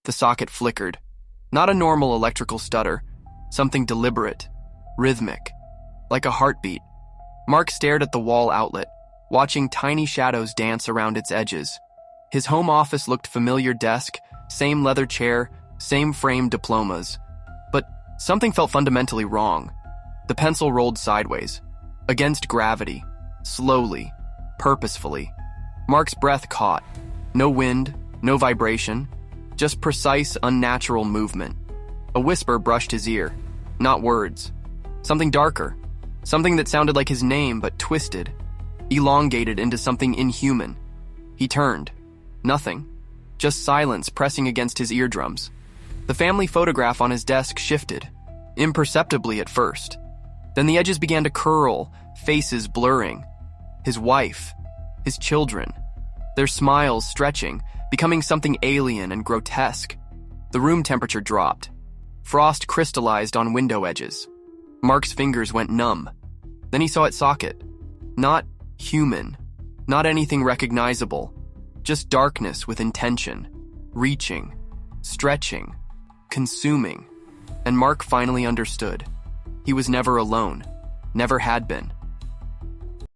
The socket flickered. Not a normal electrical stutter, something deliberate, rhythmic, like a heartbeat. Mark stared at the wall outlet, watching tiny shadows dance around its edges. His home office looked familiar: desk, same leather chair, same framed diplomas. But something felt fundamentally wrong. The pencil rolled sideways, against gravity, slowly, purposefully. Mark's breath caught. No wind, no vibration, just precise, unnatural movement. A whisper brushed his ear. Not words. Something darker. Something that sounded like his name but twisted, elongated into something inhuman. He turned. Nothing. Just silence pressing against his eardrums. The family photograph on his desk shifted, imperceptibly at first. Then the edges began to curl, faces blurring. His wife, his children, their smiles stretching, becoming something alien and grotesque. The room temperature dropped. Frost crystallized on window edges. Mark's fingers went numb. Then he saw its socket. Not human, not anything recognizable, just darkness with intention, reaching, stretching, consuming. And Mark finally understood. He was never alone, never had been.